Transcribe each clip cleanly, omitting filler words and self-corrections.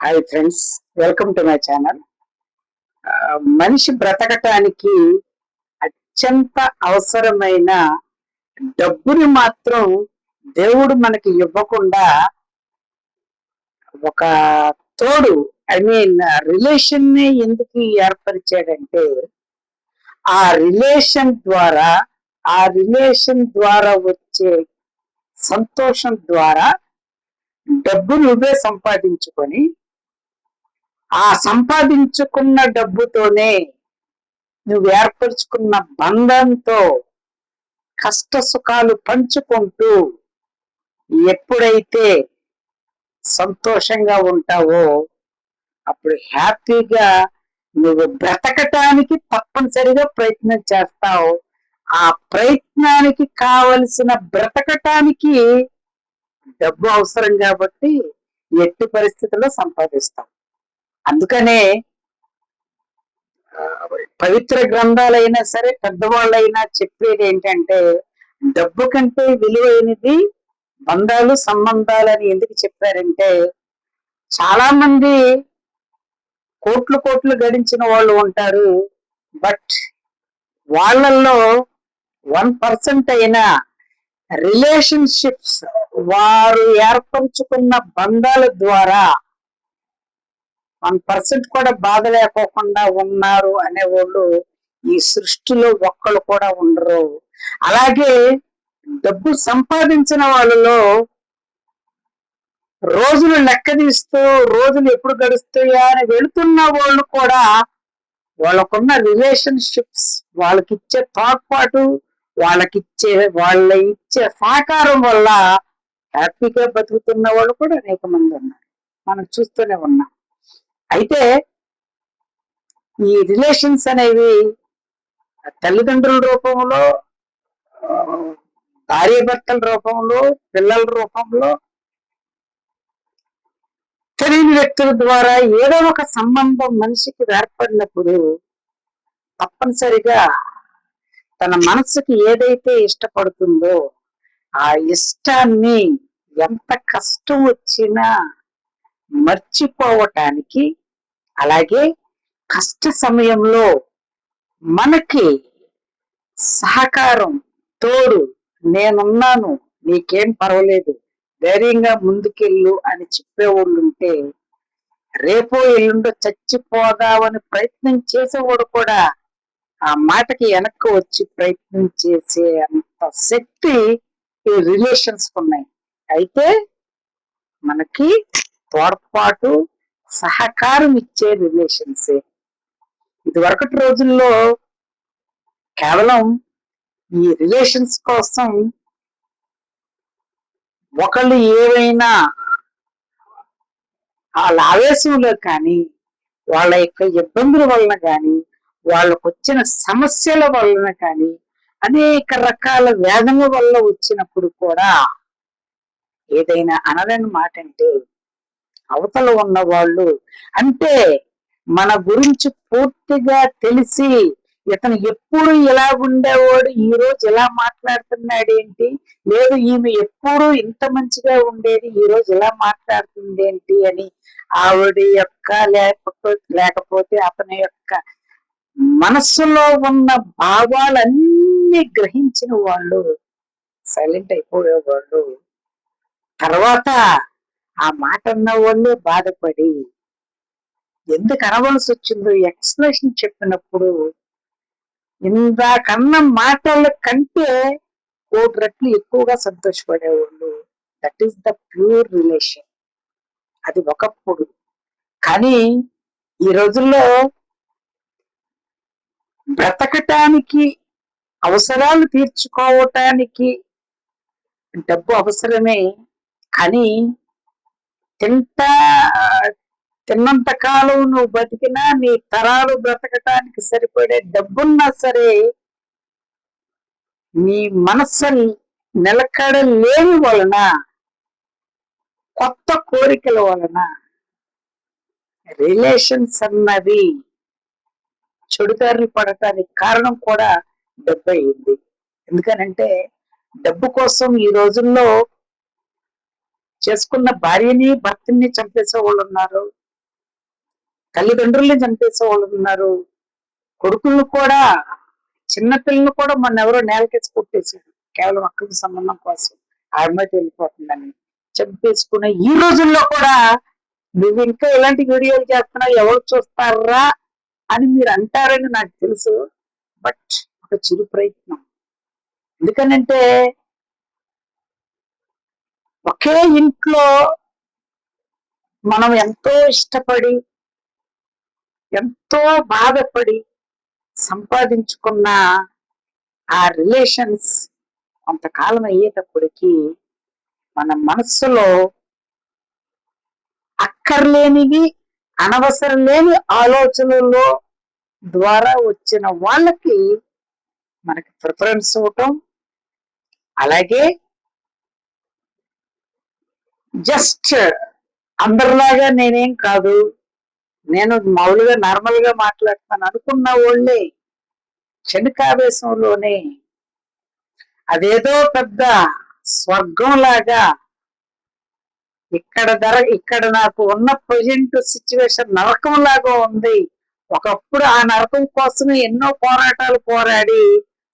Hi friends, welcome to my channel. మనిషి బ్రతకటానికి అత్యంత అవసరమైన డబ్బుని మాత్రం దేవుడు మనకి ఇవ్వకుండా ఒక తోడు రిలేషన్ ని ఎందుకు ఏర్పరిచాడంటే ఆ రిలేషన్ ద్వారా వచ్చే సంతోషం ద్వారా డబ్బు నువ్వే సంపాదించుకొని ఆ సంపాదించుకున్న డబ్బుతోనే నువ్వు ఏర్పరచుకున్న బంధంతో కష్ట సుఖాలు పంచుకుంటూ ఎప్పుడైతే సంతోషంగా ఉంటావో అప్పుడు హ్యాపీగా నువ్వు బ్రతకటానికి తప్పనిసరిగా ప్రయత్నం చేస్తావు. ఆ ప్రయత్నానికి కావలసిన బ్రతకటానికి డబ్బు అవసరం కాబట్టి ఎట్టి పరిస్థితుల్లో సంపాదిస్తాం. అందుకనే పవిత్ర గ్రంథాలైనా సరే పెద్దవాళ్ళైనా చెప్పేది ఏంటంటే డబ్బు కంటే విలువైనది బంధాలు సంబంధాలు అని ఎందుకు చెప్పారంటే చాలా మంది కోట్లు గడించిన వాళ్ళు ఉంటారు, బట్ వాళ్ళల్లో 1% అయినా రిలేషన్షిప్స్ వారు ఏర్పరచుకున్న బంధాల ద్వారా 1% కూడా బాధ లేకోకుండా ఉన్నారు అనేవాళ్ళు ఈ సృష్టిలో ఒక్కళ్ళు కూడా ఉండరు. అలాగే డబ్బు సంపాదించిన వాళ్ళలో రోజులు లెక్క తీస్తూ రోజులు ఎప్పుడు గడుస్తాయా అని వెళుతున్న వాళ్ళు కూడా వాళ్ళకున్న రిలేషన్షిప్స్, వాళ్ళకిచ్చే తోడ్పాటు, వాళ్ళ ఇచ్చే సహకారం వల్ల హ్యాపీగా బతుకుతున్న వాళ్ళు కూడా అనేక మంది ఉన్నారు, మనం చూస్తూనే ఉన్నాం. అయితే ఈ రిలేషన్స్ అనేవి తల్లిదండ్రుల రూపంలో, భార్యాభర్తల రూపంలో, పిల్లల రూపంలో, తెలియని వ్యక్తుల ద్వారా ఏదో ఒక సంబంధం మనిషికి ఏర్పడినప్పుడు తప్పనిసరిగా తన మనసుకి ఏదైతే ఇష్టపడుతుందో ఆ ఇష్టాన్ని ఎంత కష్టం వచ్చినా మర్చిపోవటానికి, అలాగే కష్ట సమయంలో మనకి సహకారం, తోడు, నేనున్నాను, నీకేం పర్వాలేదు, ధైర్యంగా ముందుకెళ్ళు అని చెప్పేవాళ్ళు ఉంటే రేపో ఎల్లుండో చచ్చిపోదామని ప్రయత్నం చేసేవాడు కూడా ఆ మాటకి వెనక్కి వచ్చి ప్రయత్నం చేసే అంత శక్తి ఈ రిలేషన్స్ ఉన్నాయి. అయితే మనకి తోడ్పాటు, సహకారం ఇచ్చే రిలేషన్సే. ఇదివరకటి రోజుల్లో కేవలం ఈ రిలేషన్స్ కోసం ఒకళ్ళు ఏవైనా వాళ్ళ ఆవేశంలో కానీ, వాళ్ళ యొక్క ఇబ్బందుల వలన కానీ, వాళ్ళకు వచ్చిన సమస్యల వలన కానీ, అనేక రకాల వేదన వల్ల వచ్చినప్పుడు కూడా ఏదైనా అనలేని మాట అంటే అవతల ఉన్న వాళ్ళు, అంటే మన గురించి పూర్తిగా తెలిసి ఇతను ఎప్పుడు ఇలా ఉండేవాడు, ఈ రోజు ఇలా మాట్లాడుతున్నాడు ఏంటి, లేదు ఈమె ఎప్పుడు ఇంత మంచిగా ఉండేది, ఈ రోజు ఇలా మాట్లాడుతుంది ఏంటి అని ఆవిడ యొక్క లేకపోతే అతని యొక్క మనస్సులో ఉన్న భావాలన్నీ గ్రహించిన వాళ్ళు సైలెంట్ అయిపోయేవాళ్ళు. తర్వాత ఆ మాట అన్న వాళ్ళే బాధపడి ఎందుకు అనవలసి వచ్చిందో ఎక్స్ప్లెనేషన్ చెప్పినప్పుడు ఇందాకన్న మాటల కంటే 1,00,00,000 రెట్లు ఎక్కువగా సంతోషపడేవాళ్ళు. That is the pure relation. అది ఒకప్పుడు. కానీ ఈ రోజుల్లో బ్రతకటానికి, అవసరాలు తీర్చుకోవటానికి డబ్బు అవసరమే, కానీ తిన్నంత కాలం నువ్వు బతికినా నీ తరాలు బ్రతకటానికి సరిపడే డబ్బున్నా సరే నీ మనస్సు నిలకడ లేని వలన, కొత్త కోరికల వలన రిలేషన్స్ అన్నవి చెడుదారిని పడటానికి కారణం కూడా డబ్బు అయింది. ఎందుకనంటే డబ్బు కోసం ఈ రోజుల్లో చేసుకున్న భార్యని భర్తని చంపేసే వాళ్ళు ఉన్నారు, తల్లిదండ్రుల్ని చంపేసే వాళ్ళు ఉన్నారు, కొడుకులను కూడా, చిన్నపిల్లలు కూడా మొన్న ఎవరో నేలకేసి కొట్టేశారు కేవలం అక్రమ సంబంధం కోసం. ఆ అమ్మాయి వెళ్ళిపోతుందని చంపేసుకునే ఈ రోజుల్లో కూడా నువ్వు ఇంకా ఇలాంటి వీడియోలు చేస్తున్నావు, ఎవరు చూస్తారా అని మీరు అంటారని నాకు తెలుసు. బట్ ఒక చిరు ప్రయత్నం. ఎందుకనంటే ఒకే ఇంట్లో మనం ఎంతో ఇష్టపడి, ఎంతో బాధపడి సంపాదించుకున్న ఆ రిలేషన్స్ కొంతకాలం అయ్యేటప్పటికి మన మనస్సులో అక్కర్లేనివి, అనవసరం లేని ఆలోచనల్లో ద్వారా వచ్చిన వాళ్ళకి మనకి ప్రిఫరెన్స్ ఇవ్వటం, అలాగే జస్ట్ అందరిలాగా నేనేం కాదు, నేను మామూలుగా నార్మల్ గా మాట్లాడతాను అనుకున్న వాళ్ళే క్షణికావేశంలోనే అదేదో పెద్ద స్వర్గం లాగా, ఇక్కడ నాకు ఉన్న ప్రజెంట్ సిచ్యువేషన్ నరకం లాగా ఉంది, ఒకప్పుడు ఆ నరకం కోసమే ఎన్నో పోరాటాలు పోరాడి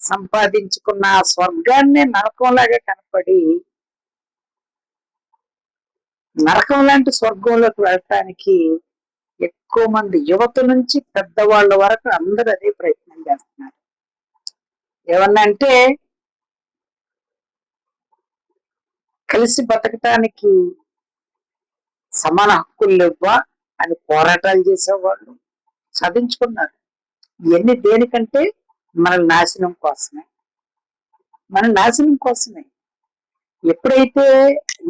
సంపాదించుకున్న ఆ స్వర్గాన్ని నరకంలాగా కనపడి, నరకం లాంటి స్వర్గంలోకి వెళ్ళటానికి ఎక్కువ మంది యువత నుంచి పెద్దవాళ్ళ వరకు అందరూ అదే ప్రయత్నం చేస్తున్నారు. ఏమన్నా అంటే కలిసి బతకటానికి సమాన హక్కులు లేవా అని పోరాటాలు చేసేవాళ్ళు సాధించుకున్నారు. ఇవన్నీ దేనికంటే మన నాశనం కోసమే, మన నాశనం కోసమే. ఎప్పుడైతే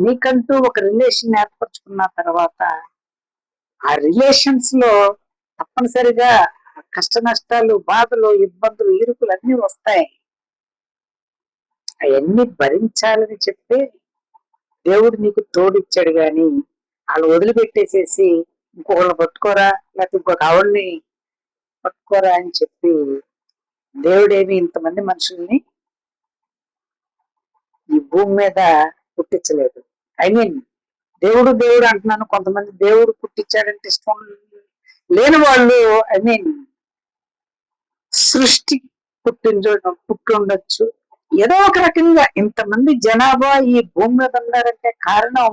నీకంటూ ఒక రిలేషన్ ఏర్పరచుకున్న తర్వాత ఆ రిలేషన్స్ లో తప్పనిసరిగా కష్ట నష్టాలు, బాధలు, ఇబ్బందులు, ఇరుకులు అన్ని వస్తాయి. అవన్నీ భరించాలని చెప్పి దేవుడు నీకు తోడిచ్చాడు గాని వాళ్ళు వదిలిపెట్టేసేసి ఇంకొకరిని పట్టుకోరా, లేకపోతే ఇంకొక ఆవిడ్ని పట్టుకోరా అని చెప్పి దేవుడేమి ఇంతమంది మనుషుల్ని ఈ భూమి మీద పుట్టించలేదు. ఐ మీన్ దేవుడు దేవుడు అంటున్నాను, కొంతమంది దేవుడు పుట్టించాడంటే ఇష్టం లేని వాళ్ళు, ఐ మీన్ సృష్టి పుట్టుండొచ్చు. ఏదో ఒక రకంగా ఇంతమంది జనాభా ఈ భూమి మీద ఉన్నారంటే కారణం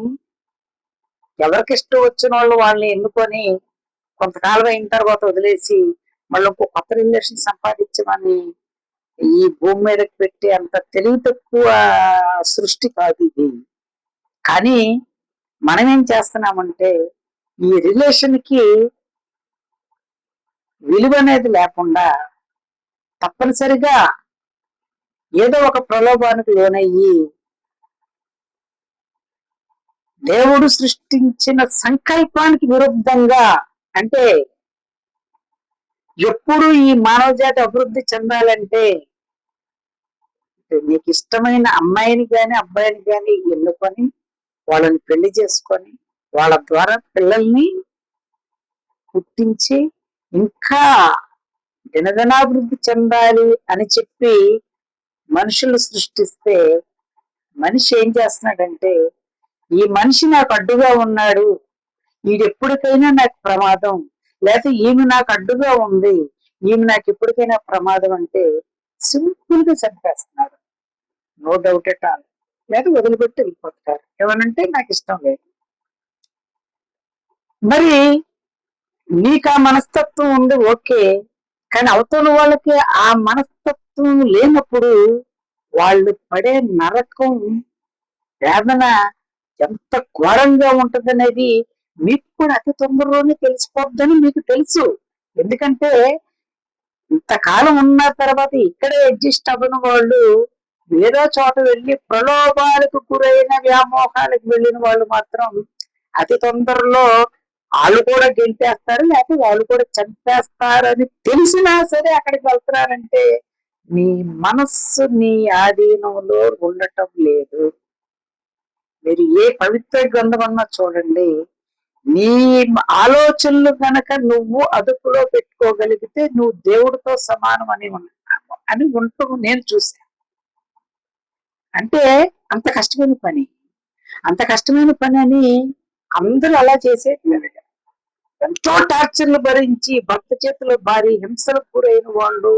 ఎవరికి ఇష్టం వచ్చిన వాళ్ళు వాళ్ళని ఎన్నుకొని కొంతకాలం అయిన తర్వాత వదిలేసి మళ్ళీ ఇంకో కొత్త రిలేషన్ సంపాదించమని ఈ భూమి మీదకి పెట్టి అంత తెలివి తక్కువ సృష్టి కాదు ఇది. కానీ మనం ఏం చేస్తున్నామంటే ఈ రిలేషన్ కి విలువ అనేది లేకుండా తప్పనిసరిగా ఏదో ఒక ప్రలోభానికి లోనయ్యి దేవుడు సృష్టించిన సంకల్పానికి విరుద్ధంగా, అంటే ఎప్పుడు ఈ మానవ జాతి అభివృద్ధి చెందాలంటే నీకు ఇష్టమైన అమ్మాయిని కానీ అబ్బాయిని కానీ ఎన్నుకొని వాళ్ళని పెళ్లి చేసుకొని వాళ్ళ ద్వారా పిల్లల్ని పుట్టించి ఇంకా దినదినాభివృద్ధి చెందాలి అని చెప్పి మనుషులు సృష్టిస్తే మనిషి ఏం చేస్తున్నాడంటే ఈ మనిషి నాకు అడ్డుగా ఉన్నాడు, వీడెప్పటికైనా నాకు ప్రమాదం, లేకపోతే ఈమె నాకు అడ్డుగా ఉంది, ఈమె నాకు ఎప్పటికైనా ప్రమాదం అంటే సింపుల్ గా చంపేస్తున్నారు. No doubt at all. లేదా వదిలిపెట్టి వెళ్ళిపోతారు. ఏమనంటే నాకు ఇష్టం లేదు. మరి నీకు ఆ మనస్తత్వం ఉంది, ఓకే, కానీ అవతల వాళ్ళకి ఆ మనస్తత్వం లేనప్పుడు వాళ్ళు పడే నరకం, వేదన ఎంత ఘోరంగా ఉంటదనేది మీకు కూడా అతి తొందరలోనే తెలిసిపోద్దని మీకు తెలుసు. ఎందుకంటే ఇంతకాలం ఉన్న తర్వాత ఇక్కడే అడ్జస్ట్ అవ్వని వాళ్ళు వేరే చోట వెళ్ళి ప్రలోభాలకు గురైన వ్యామోహాలకు వెళ్ళిన వాళ్ళు మాత్రం అతి తొందరలో వాళ్ళు కూడా గెంటేస్తారు, లేకపోతే వాళ్ళు కూడా చంపేస్తారని తెలిసినా సరే అక్కడికి వెళ్తున్నారంటే నీ మనస్సు నీ ఆధీనంలో ఉండటం లేదు. మీరు ఏ పవిత్ర గ్రంథం అన్నా చూడండి, నీ ఆలోచనలు గనక నువ్వు అదుపులో పెట్టుకోగలిగితే నువ్వు దేవుడితో సమానం అని ఉంటూ నేను చూశాను. అంటే అంత కష్టమైన పని, అంత కష్టమైన పని అని అందరూ అలా చేసేది. ఎంతో టార్చర్లు భరించి భర్త చేతిలో భార్య హింసలకు గురైన వాళ్ళు,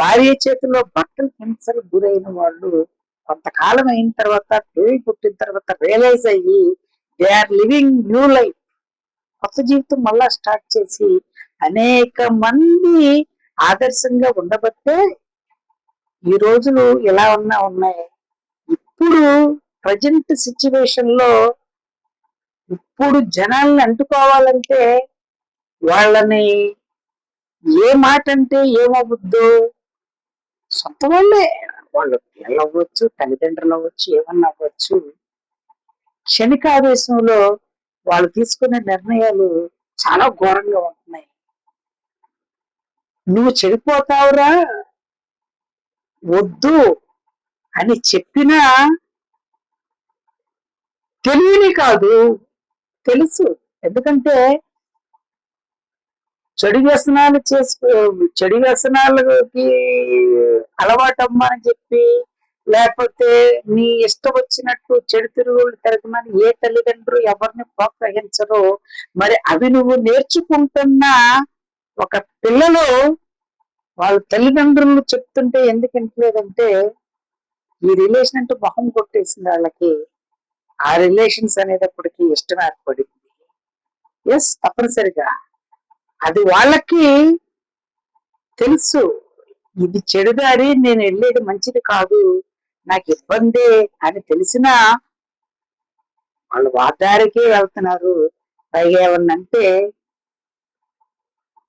భార్య చేతిలో భర్తలు హింసలకు గురైన వాళ్ళు కొంతకాలం అయిన తర్వాత, పిల్లలు పుట్టిన తర్వాత రియలైజ్ అయ్యి they are living new life, కొత్త జీవితం మళ్ళా స్టార్ట్ చేసి అనేక మంది ఆదర్శంగా ఉండబట్టే ఈ రోజులు ఎలా ఉన్నాయి. ఇప్పుడు ప్రజెంట్ సిచ్యువేషన్ లో ఇప్పుడు జనాల్ని అంటుకోవాలంటే వాళ్ళని ఏ మాట అంటే ఏమవుద్దో, సొంత వాళ్ళే, వాళ్ళు పిల్లలు అవ్వచ్చు, తల్లిదండ్రులు అవ్వచ్చు, ఏమన్నా అవ్వచ్చు, క్షణికావేశంలో వాళ్ళు తీసుకునే నిర్ణయాలు చాలా ఘోరంగా ఉంటున్నాయి. నువ్వు చెడిపోతావురా, వద్దు అని చెప్పినా తెలియని కాదు, తెలుసు. ఎందుకంటే చెడు వ్యసనాలకి అలవాటమ్మా అని చెప్పి, లేకపోతే నీ ఇష్టం వచ్చినట్టు చెడు తిరుగులు తిరగమని ఏ తల్లిదండ్రులు ఎవరిని ప్రోత్సహించరు. మరి అవి నువ్వు నేర్చుకుంటున్న ఒక పిల్లలు వాళ్ళ తల్లిదండ్రులు చెప్తుంటే ఎందుకు వింటలేదంటే ఈ రిలేషన్ అంటే మొహం కొట్టేసింది వాళ్ళకి. ఆ రిలేషన్స్ అనేటప్పటికి ఇష్టం ఏర్పడింది. ఎస్, తప్పనిసరిగా అది వాళ్ళకి తెలుసు. ఇది చెడుదారి, నేను వెళ్ళేది మంచిది కాదు, నాకు ఇబ్బంది అని తెలిసినా వాళ్ళు వాదారికే వెళ్తున్నారు. పైగా ఏమన్నంటే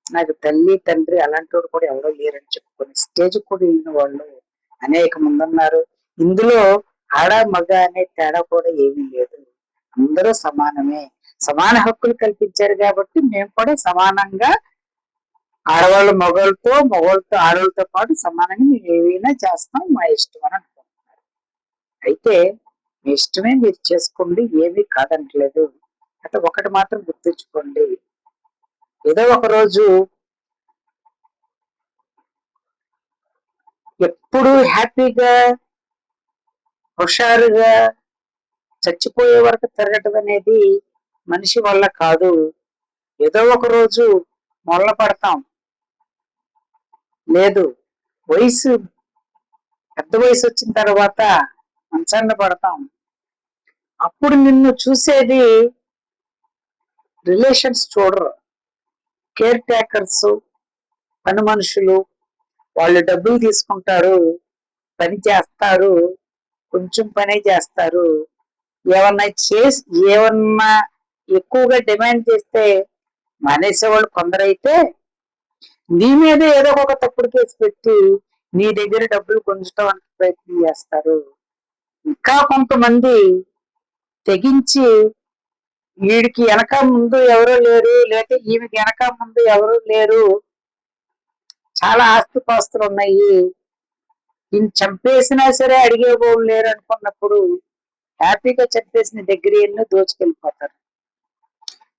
నాకు తల్లి తండ్రి అలాంటి వాడు కూడా ఎవరో లేరని చెప్పుకొని స్టేజ్ కూడా వెళ్ళిన వాళ్ళు అనేక మంది ఉన్నారు. ఇందులో ఆడ మగ అనే తేడా కూడా ఏమీ లేదు, అందరూ సమానమే. సమాన హక్కులు కల్పించారు కాబట్టి మేము కూడా సమానంగా ఆడవాళ్ళు మగవాళ్ళతో, మగవాళ్ళతో ఆడవాళ్ళతో పాటు సమానంగా మేము ఏవైనా చేస్తాం, మా ఇష్టం అని అనుకుంటున్నారు. అయితే మీ ఇష్టమే, మీరు చేసుకోండి, ఏమీ కాదంటలేదు. అయితే ఒకటి మాత్రం గుర్తుంచుకోండి, ఏదో ఒక రోజు ఎప్పుడు హ్యాపీగా హుషారుగా చచ్చిపోయే వరకు తిరగటం అనేది మనిషి వల్ల కాదు. ఏదో ఒక రోజు మొల్ల పడతాం, లేదు పెద్ద వయసు వచ్చిన తర్వాత మంచాన్ని పడతాం. అప్పుడు నిన్ను చూసేది రిలేషన్స్ చూడరు, కేర్ టేకర్స్, పని మనుషులు. వాళ్ళు డబ్బులు తీసుకుంటారు, పని చేస్తారు, కొంచెం పనే చేస్తారు. ఏమన్నా ఎక్కువగా డిమాండ్ చేస్తే మానేసేవాళ్ళు కొందరైతే నీ మీద ఏదో ఒక తప్పుడు కేసు పెట్టి నీ దగ్గర డబ్బులు గుంజడానికి ప్రయత్నం చేస్తారు. ఇంకా కొంతమంది తెగించి వీడికి వెనక ముందు ఎవరూ లేరు, లేకపోతే ఈమెకి వెనక ముందు ఎవరూ లేరు, చాలా ఆస్తిపాస్తులు ఉన్నాయి, ఈయన చంపేసినా సరే అడిగేవాళ్ళు లేరు అనుకున్నప్పుడు హ్యాపీగా చంపేసిన దగ్గర ఎన్నో దోచుకెళ్ళిపోతారు.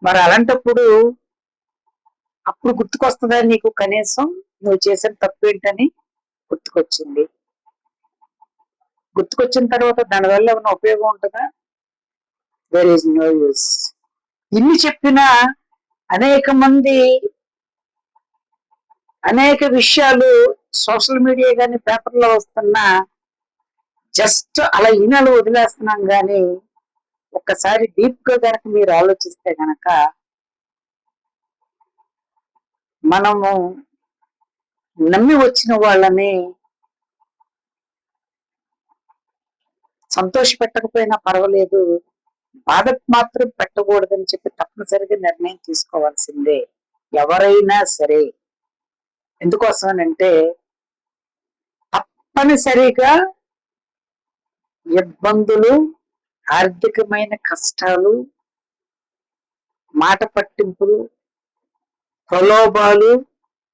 మరి అలాంటప్పుడు అప్పుడు గుర్తుకొస్తుందా నీకు కనీసం నువ్వు చేసిన తప్పు ఏంటని? గుర్తుకొచ్చిన తర్వాత దానివల్ల ఏమైనా ఉపయోగం ఉంటుందా? There is no use. ఇన్ని చెప్పినా అనేక మంది అనేక విషయాలు సోషల్ మీడియా కానీ పేపర్లో వస్తున్నా జస్ట్ అలా ఈనాలు వదిలేస్తున్నాం. కానీ ఒక్కసారి డీప్ గా కనుక మీరు ఆలోచిస్తే గనక మనము నమ్మి వచ్చిన వాళ్ళని సంతోష పెట్టకపోయినా పర్వాలేదు, బాధ మాత్రం పెట్టకూడదని చెప్పి తప్పనిసరిగా నిర్ణయం తీసుకోవాల్సిందే ఎవరైనా సరే. ఎందుకోసమనంటే తప్పనిసరిగా ఇబ్బందులు, ఆర్థికమైన కష్టాలు, మాట పట్టింపులు, ప్రలోభాలు,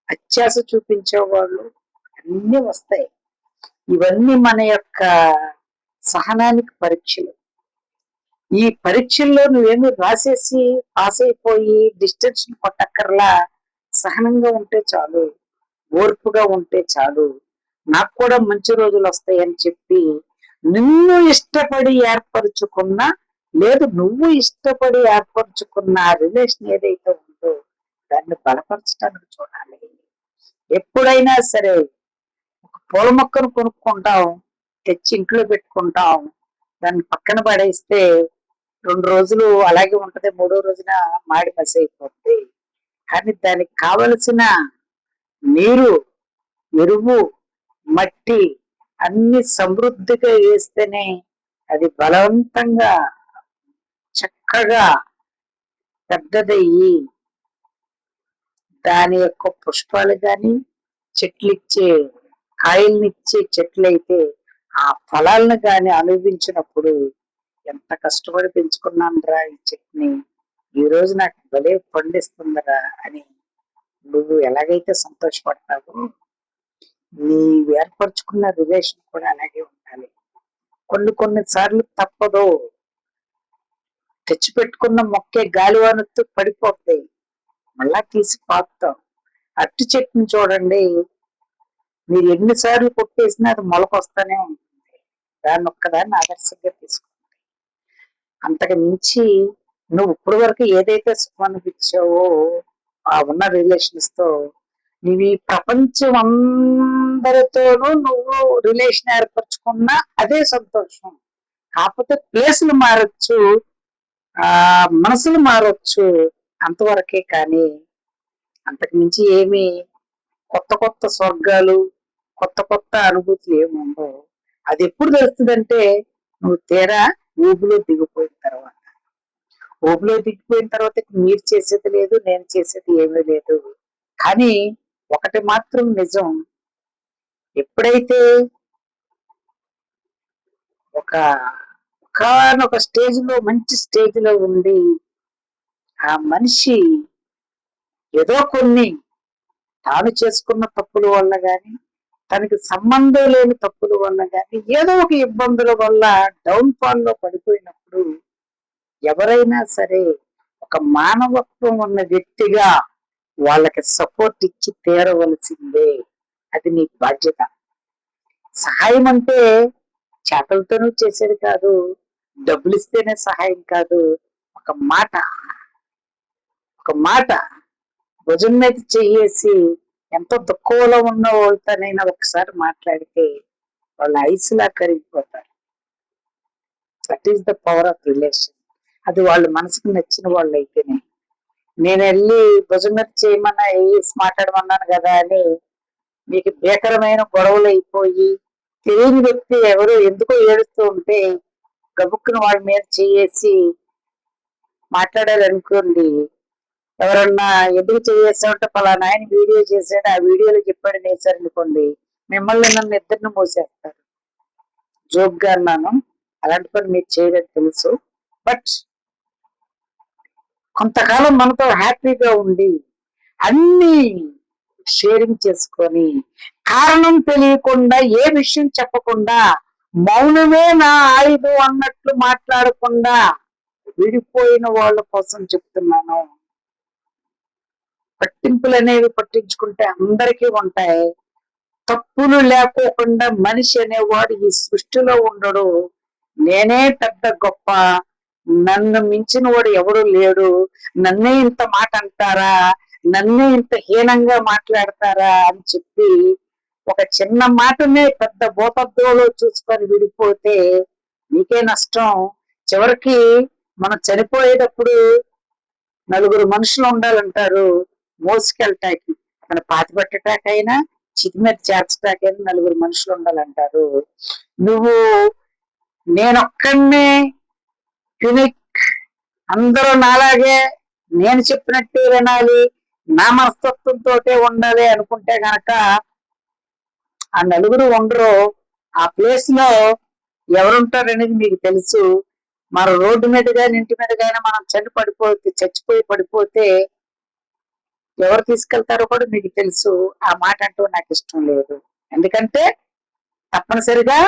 అత్యాశ చూపించేవాళ్ళు అన్నీ వస్తాయి. ఇవన్నీ మన యొక్క సహనానికి పరీక్షలు. ఈ పరీక్షల్లో నువ్వేమి రాసేసి పాస్ అయిపోయి డిస్టెన్షన్ కొట్టక్కర్లా, సహనంగా ఉంటే చాలు, ఓర్పుగా ఉంటే చాలు, నాకు కూడా మంచి రోజులు వస్తాయని చెప్పి నిన్ను ఇష్టపడి ఏర్పరచుకున్న, లేదు నువ్వు ఇష్టపడి ఏర్పరచుకున్న రిలేషన్ ఏదైతే ఉందో బలపరచడానికి చూడాలి. ఎప్పుడైనా సరే పూల మొక్కను కొనుక్కుంటాం, తెచ్చి ఇంట్లో పెట్టుకుంటాం, దాన్ని పక్కన పడేస్తే 2 రోజులు అలాగే ఉంటది, 3వ రోజున మాడి మసి అయిపోద్ది. కానీ దానికి కావలసిన నీరు, ఎరువు, మట్టి అన్ని సమృద్ధిగా వేస్తేనే అది బలవంతంగా చక్కగా పెద్దదయ్యి దాని యొక్క పుష్పాలు గాని, చెట్లిచ్చే కాయల్నిచ్చే చెట్లయితే ఆ ఫలాలను గాని అనుభవించినప్పుడు ఎంత కష్టపడి పెంచుకున్నానురా ఈ చెట్టుని, ఈ రోజు నాకు భలే పండిస్తుందిరా అని నువ్వు ఎలాగైతే సంతోషపడతావో నీవు ఏర్పరచుకున్న రిలేషన్ కూడా అలాగే ఉండాలి. కొన్ని సార్లు తప్పదు, తెచ్చిపెట్టుకున్న మొక్కే గాలివానొత్తు పడిపోతాయి, మళ్ళా తీసి పాకుతాం. అరటి చెట్టుని చూడండి, మీరు ఎన్నిసార్లు కొట్టేసినా అది మొలకొస్తానే ఉంటుంది. దాన్ని ఒక్కదాన్ని ఆదర్శంగా తీసుకోండి. అంతకు మించి నువ్వు ఇప్పుడు వరకు ఏదైతే సుఖం అనిపించావో ఆ ఉన్న రిలేషన్స్ తో, నువ్వు ఈ ప్రపంచం అందరితోనూ నువ్వు రిలేషన్ ఏర్పరచుకున్నా అదే సంతోషం. కాకపోతే ప్లేసులు మారచ్చు, మనసులు మారచ్చు, అంతవరకే. కానీ అంతకు మించి ఏమి కొత్త స్వర్గాలు, కొత్త అనుభూతులు ఏమి ఉండవు. అది ఎప్పుడు తెలుస్తుందంటే నువ్వు తీరా ఊబిలో దిగిపోయిన తర్వాత. ఊబిలో దిగిపోయిన తర్వాత మీరు చేసేది లేదు, నేను చేసేది ఏమీ లేదు. కానీ ఒకటి మాత్రం నిజం, ఎప్పుడైతే ఒక స్టేజ్ లో, మంచి స్టేజ్ లో ఉండి ఆ మనిషి ఏదో కొన్ని తాను చేసుకున్న తప్పుల వల్ల గాని, తనకి సంబంధం లేని తప్పుల వల్ల గాని, ఏదో ఒక ఇబ్బందుల వల్ల డౌన్ ఫాల్ లో పడిపోయినప్పుడు ఎవరైనా సరే ఒక మానవత్వం ఉన్న వ్యక్తిగా వాళ్ళకి సపోర్ట్ ఇచ్చి తీరవలసిందే. అది నీ బాధ్యత. సహాయం అంటే చేతలతోనూ చేసేది కాదు, డబ్బులు ఇస్తేనే సహాయం కాదు. ఒక మాట భుజం మీద చెయ్యేసి ఎంతో తక్కువలో ఉన్న వాళ్ళతోనైనా ఒకసారి మాట్లాడితే వాళ్ళ ఐసులా కరిగిపోతారు. That is the power of relation. అది వాళ్ళ మనసుకు నచ్చిన వాళ్ళు అయితేనే. నేను వెళ్ళి భుజం మీద చేయమన్నా, వేసి మాట్లాడమన్నాను కదా అని మీకు భీకరమైన గొడవలు అయిపోయి తెలియని వ్యక్తి ఎవరు ఎందుకో ఏడుస్తూ ఉంటే గబుక్కున వాళ్ళ మీద చేసి మాట్లాడారనుకోండి, ఎవరన్నా ఎందుకు చేసామంటే పలానా ఆయన వీడియో చేశాడు, ఆ వీడియోలో చెప్పాడు నేసారు అనుకోండి, మిమ్మల్ని నన్ను ఇద్దరిని మోసేస్తారు. జోక్ గా అన్నాను, అలాంటి పని మీరు చేయడం తెలుసు. బట్ కొంతకాలం మనతో హ్యాపీగా ఉండి అన్ని షేరింగ్ చేసుకొని, కారణం తెలియకుండా, ఏ విషయం చెప్పకుండా, మౌనమే నా ఆయుధం అన్నట్లు మాట్లాడకుండా విడిపోయిన వాళ్ళ కోసం చెప్తున్నాను. పట్టింపులు అనేవి పట్టించుకుంటే అందరికీ ఉంటాయి. తప్పులు లేకోకుండా మనిషి అనేవాడు ఈ సృష్టిలో ఉండడు. నేనే పెద్ద గొప్ప, నన్ను మించిన వాడు ఎవడు లేడు, నన్నే ఇంత మాట అంటారా, నన్నే ఇంత హీనంగా మాట్లాడతారా అని చెప్పి ఒక చిన్న మాటనే పెద్ద భూతద్రోలో చూసుకొని విడిపోతే నీకే నష్టం. చివరికి మనం చనిపోయేటప్పుడు నలుగురు మనుషులు ఉండాలంటారు, మోసుకెళ్ళటానికి. అక్కడ పాతి పెట్టటాకైనా, చితి మీద చేర్చటాకైనా నలుగురు మనుషులు ఉండాలంటారు. నువ్వు నేనొక్కడినే యునిక్, అందరూ నాలాగే నేను చెప్పినట్టే వినాలి, నా మనస్తత్వంతో ఉండాలి అనుకుంటే గనక ఆ నలుగురు ఉండరు. ఆ ప్లేస్ లో ఎవరుంటారు అనేది మీకు తెలుసు. మన రోడ్డు మీద కానీ, ఇంటి మీద కానీ మనం చచ్చిపోయి పడిపోతే ఎవరు తీసుకెళ్తారో కూడా మీకు తెలుసు. ఆ మాట అంటూ నాకు ఇష్టం లేదు. ఎందుకంటే తప్పనిసరిగా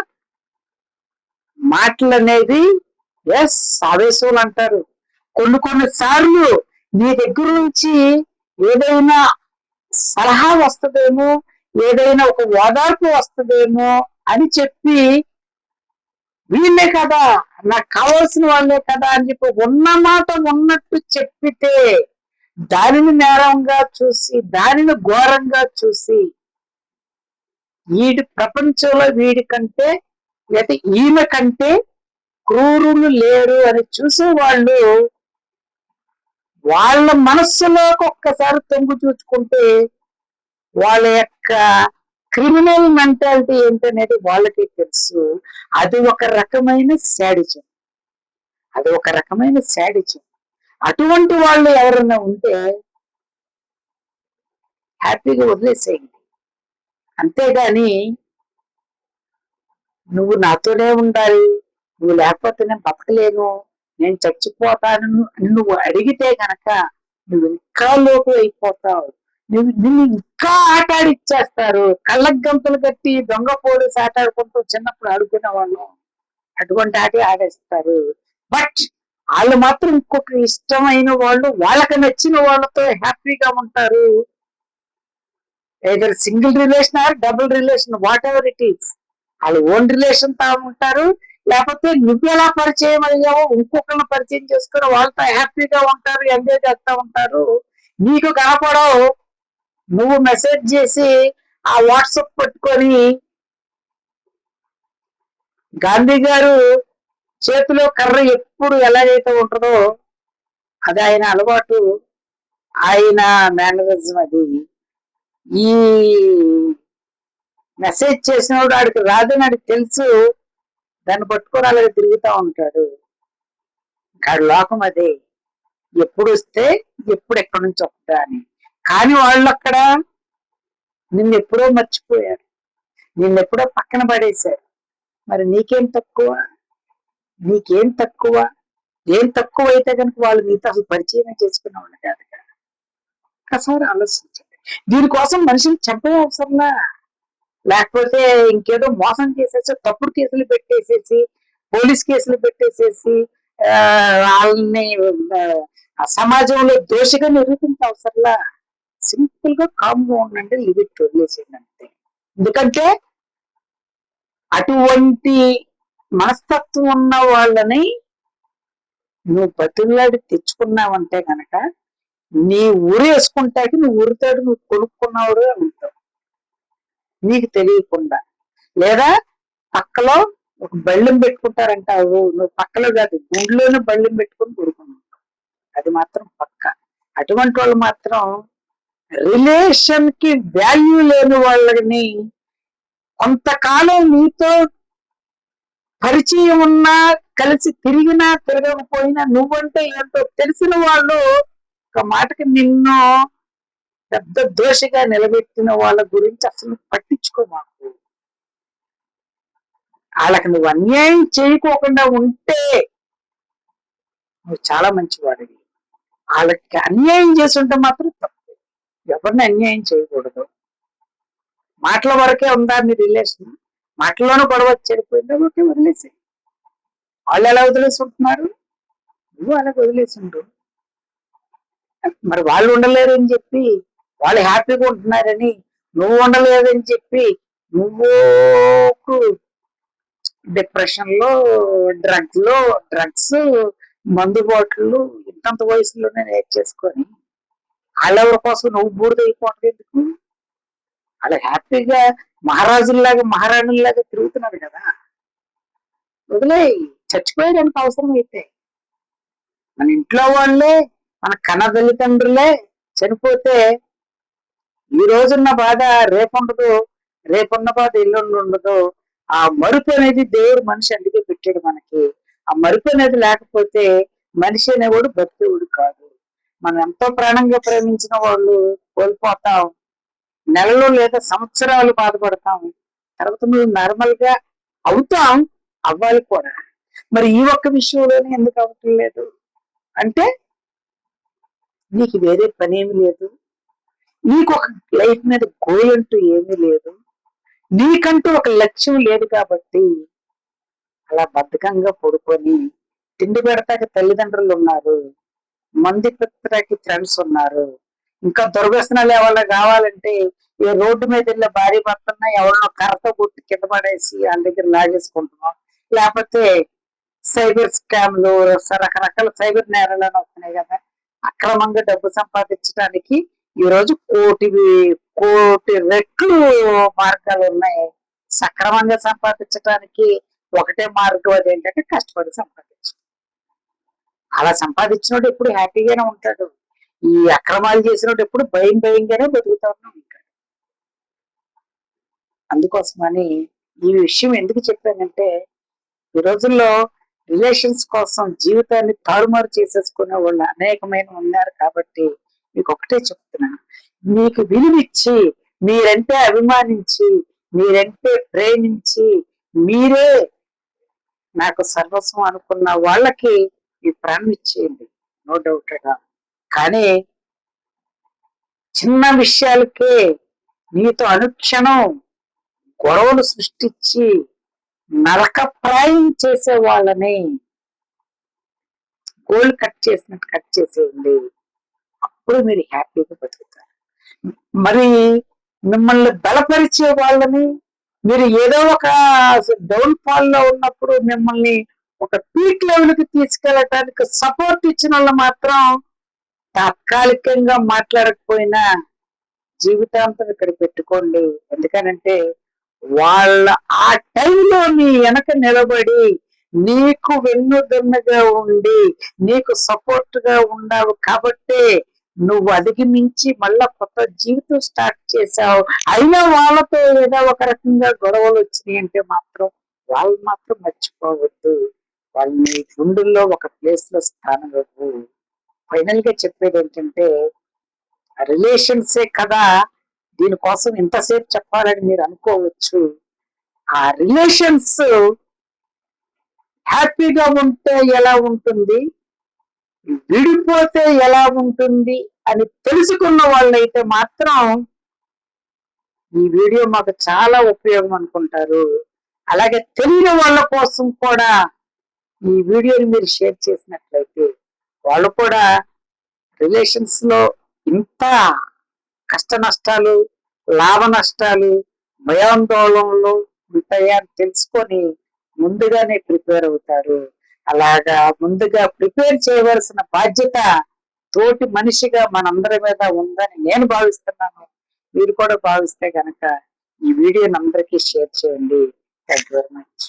మాటలు అనేది ఆవేశం అంటారు. కొన్ని సార్లు మీ దగ్గర నుంచి ఏదైనా సలహా వస్తుందేమో, ఏదైనా ఒక ఓదార్పు వస్తుందేమో అని చెప్పి వీళ్ళే కదా, నాకు కావాల్సిన వాళ్ళే కదా అని చెప్పి ఉన్న మాట ఉన్నట్టు చెప్పితే దానిని నేరంగా చూసి, దానిని ఘోరంగా చూసి, వీడి ప్రపంచంలో వీడి కంటే లేదా ఈమె కంటే క్రూరులు లేరు అని చూసే వాళ్ళు వాళ్ళ మనస్సులోకి ఒక్కసారి తొంగి చూసుకుంటే వాళ్ళ యొక్క క్రిమినల్ మెంటాలిటీ ఏంటనేది వాళ్ళకి తెలుసు. అది ఒక రకమైన శాడిజం. అది ఒక రకమైన శాడిజం. అటువంటి వాళ్ళు ఎవరైనా ఉంటే హ్యాపీగా వదిలేసేయండి. అంతేగాని నువ్వు నాతోనే ఉండాలి, నువ్వు లేకపోతే నేను బతకలేను, నేను చచ్చిపోతాను అని నువ్వు అడిగితే గనక నువ్వు ఇంకా లోపు అయిపోతావు. నిన్ను ఇంకా ఆటాడిచ్చేస్తారు. కళ్ళకు గంతులు కట్టి దొంగ పోలీసు ఆట ఆడుకుంటూ చిన్నప్పుడు ఆడుకునే వాళ్ళం, అటువంటి ఆట ఆడేస్తారు. బట్ వాళ్ళు మాత్రం ఇంకొక ఇష్టమైన వాళ్ళు, వాళ్ళకి నచ్చిన వాళ్ళతో హ్యాపీగా ఉంటారు. Either single relation or double relation, whatever it is. వాళ్ళు ఓన్ రిలేషన్ తో ఉంటారు, లేకపోతే నువ్వు ఎలా పరిచయం అయ్యావో ఇంకొకరిని పరిచయం చేసుకుని వాళ్ళతో హ్యాపీగా ఉంటారు, ఎంజాయ్ చేస్తూ ఉంటారు. నీకు కనపడవు, నువ్వు మెసేజ్ చేసి ఆ వాట్సాప్ పట్టుకొని గాంధీ గారు చేతిలో కర్ర ఎప్పుడు ఎలాగైతే ఉంటుందో అది ఆయన అలవాటు, ఆయన మేనరిజం అది. ఈ మెసేజ్ చేసినప్పుడు ఆడికి రాదని ఆడికి తెలుసు, దాన్ని పట్టుకొని అలాగే తిరుగుతూ ఉంటాడు. ఆడి లోకం అదే, ఎప్పుడు వస్తే ఎప్పుడు ఎక్కడి నుంచి వస్తా అని. కానీ వాళ్ళు అక్కడ నిన్ను ఎప్పుడో మర్చిపోయారు, నిన్నెప్పుడో పక్కన పడేశారు. మరి నీకేం తక్కువ? నీకేం తక్కువ? ఏం తక్కువ అయితే కనుక వాళ్ళు నీతో అసలు పరిచయం చేసుకునేవాళ్ళు కాదు. ఒకసారి ఆలోచించండి. దీనికోసం మనిషిని చంపే అవసరంలా, లేకపోతే ఇంకేదో మోసం చేసేసి తప్పుడు కేసులు పెట్టేసేసి పోలీస్ కేసులు పెట్టేసేసి వాళ్ళని సమాజంలో దోషిగా నిరూపించే అవసరంలా. సింపుల్ గా కామ్గా ఉండండి, లిమిట్ వదిలేసేయండి అంతే. ఎందుకంటే అటువంటి మనస్తత్వం ఉన్న వాళ్ళని నువ్వు బతులాడి తెచ్చుకున్నావంటే గనక నీ ఊరు వేసుకుంటాకి నువ్వు ఊరితాడు నువ్వు కొనుక్కున్నావుడే ఉంటావు నీకు తెలియకుండా. లేదా పక్కలో ఒక బళ్ళెం పెట్టుకుంటారంటావు, నువ్వు పక్కలో కాదు గుండెలోనే బళ్ళెం పెట్టుకుని కొడుకున్నావు. అది మాత్రం పక్క. అటువంటి వాళ్ళు మాత్రం రిలేషన్ కి వాల్యూ లేని వాళ్ళని, కొంతకాలం నీతో పరిచయం ఉన్నా కలిసి తిరిగినా తిరగకపోయినా నువ్వంటే ఏంటో తెలిసిన వాళ్ళు ఒక మాటకి నిన్ను పెద్ద దోషిగా నిలబెట్టిన వాళ్ళ గురించి అసలు పట్టించుకోమాకు. వాళ్ళకి నువ్వు అన్యాయం చేయకోకుండా ఉంటే నువ్వు చాలా మంచివాడివి. వాళ్ళకి అన్యాయం చేసి ఉంటే మాత్రం తప్పు. ఎవరిని అన్యాయం చేయకూడదు. మాటల వరకే ఉందా మీ రిలేషన్, మాటల్లోనూ గొడవ చెడిపోయిందా, ఓకే వదిలేసి. వాళ్ళు ఎలా వదిలేసి ఉంటున్నారు, నువ్వు అలాగ వదిలేసి ఉండు. మరి వాళ్ళు ఉండలేరు అని చెప్పి, వాళ్ళు హ్యాపీగా ఉంటున్నారని నువ్వు ఉండలేదని చెప్పి నువ్వు డిప్రెషన్ లో, డ్రగ్స్, మందు బాటిళ్ళు ఇంతంత వయసులోనే నేర్చేసుకొని వాళ్ళెవరి కోసం నువ్వు బూడిదైపోవడం ఎందుకు? వాళ్ళు హ్యాపీగా మహారాజుల్లాగా మహారాణుల్లాగా తిరుగుతున్నారు కదా, వదిలే. చచ్చిపోయడానికి అవసరం అయితే మన ఇంట్లో వాళ్ళే, మన కన్న తల్లిదండ్రులే చనిపోతే ఈ రోజున్న బాధ రేపుండదు, రేపున్న బాధ ఎల్లుండి ఉండదు. ఆ మరుపు అనేది దేవుడు మనిషి అందుకే పెట్టాడు మనకి. ఆ మరుపు అనేది లేకపోతే మనిషి అనేవాడు బతికేవాడు కాదు. మనం ఎంతో ప్రాణంగా ప్రేమించిన వాళ్ళు కోల్పోతాం, నెలలు లేదా సంవత్సరాలు బాధపడతాం, తర్వాత నువ్వు నార్మల్ గా అవుతాం, అవ్వాలి కూడా. మరి ఈ ఒక్క విషయంలోనే ఎందుకు అవ్వటం లేదు అంటే నీకు వేరే పని ఏమి లేదు, నీకు ఒక లైఫ్ మీద గోల్ అంటూ ఏమీ లేదు, నీకంటూ ఒక లక్ష్యం లేదు. కాబట్టి అలా బద్ధకంగా పడుకొని తిండి పెడతాకి తల్లిదండ్రులు ఉన్నారు, మంది పెట్టడానికి ఫ్రెండ్స్ ఉన్నారు, ఇంకా దుర్వ్యసనాలు ఎవరైనా కావాలంటే ఈ రోడ్డు మీద వెళ్ళే భార్య భర్తన్నా ఎవరినో కర్రతో కొట్టి కింద పడేసి వాళ్ళ దగ్గర లాగేసుకుంటున్నాం. లేకపోతే సైబర్ స్కామ్లు, రకరకాల సైబర్ నేరాలను వస్తున్నాయి కదా, అక్రమంగా డబ్బు సంపాదించడానికి ఈ రోజు కోటి రెట్లు మార్గాలు ఉన్నాయి. సక్రమంగా సంపాదించడానికి ఒకటే మార్గం, అదేంటంటే కష్టపడి సంపాదించడం. అలా సంపాదించినోడు ఎప్పుడు హ్యాపీగానే ఉంటాడు. ఈ అక్రమాలు చేసినోడు ఎప్పుడు భయంగానే బతుకుతా ఉంటాడు. అందుకోసమని ఈ విషయం ఎందుకు చెప్పానంటే, ఈ రోజుల్లో రిలేషన్స్ కోసం జీవితాన్ని తారుమారు చేసేసుకునే వాళ్ళు అనేకమైన ఉన్నారు. కాబట్టి మీకు ఒకటే చెప్తున్నాను, మీకు విలువిచ్చి, మీరంటే అభిమానించి, మీరంటే ప్రేమించి, మీరే నాకు సర్వస్వం అనుకున్న వాళ్ళకి ఈ ప్రాణం ఇచ్చేయండి, నో డౌట్ అట. కానీ చిన్న విషయాలకే నీతో అనుక్షణం గొడవలు సృష్టించి నరకప్రాయం చేసే వాళ్ళని గోల్డ్ కట్ చేసినట్టు కట్ చేసేయండి. అప్పుడు మీరు హ్యాపీగా బతుకుతారు. మరి మిమ్మల్ని బలపరిచే వాళ్ళని, మీరు ఏదో ఒక డౌన్ ఫాల్ లో ఉన్నప్పుడు మిమ్మల్ని ఒక పీక్ లెవెల్ కి తీసుకెళ్ళటానికి సపోర్ట్ ఇచ్చిన వాళ్ళు మాత్రం తాత్కాలికంగా మాట్లాడకపోయినా జీవితాంతం ఇక్కడ పెట్టుకోండి. ఎందుకనంటే వాళ్ళ ఆ టైంలో నీ వెనక నిలబడి నీకు వెన్నుదన్నుగా ఉండి నీకు సపోర్ట్ గా ఉండవు కాబట్టి నువ్వు అధిగమించి మళ్ళా కొత్త జీవితం స్టార్ట్ చేసావు. అయినా వాళ్ళతో ఏదో ఒక రకంగా గొడవలు వచ్చినాయి అంటే మాత్రం వాళ్ళు మాత్రం మర్చిపోవద్దు. వాళ్ళని గుండెల్లో ఒక ప్లేస్ లో స్థానం ఇవ్వు. ఫైనల్ గా చెప్పేది ఏంటంటే, రిలేషన్సే కదా, దీనికోసం ఇంతసేపు చెప్పాలని మీరు అనుకోవచ్చు. ఆ రిలేషన్స్ హ్యాపీగా ఉంటే ఎలా ఉంటుంది, విడిపోతే ఎలా ఉంటుంది అని తెలుసుకున్న వాళ్ళైతే మాత్రం ఈ వీడియో మాకు చాలా ఉపయోగం అనుకుంటారు. అలాగే తెలియని వాళ్ళ కోసం కూడా ఈ వీడియోని మీరు షేర్ చేసినట్లయితే వాళ్ళు కూడా రిలేషన్స్ లో ఇంత కష్ట నష్టాలు, లాభ నష్టాలు, భయాందోళనలు ఉంటాయని తెలుసుకొని ముందుగానే ప్రిపేర్ అవుతారు. అలాగా ముందుగా ప్రిపేర్ చేయవలసిన బాధ్యత తోటి మనిషిగా మనందరి మీద ఉందని నేను భావిస్తున్నాను. మీరు కూడా భావిస్తే గనక ఈ వీడియోని అందరికీ షేర్ చేయండి. Thank you very much.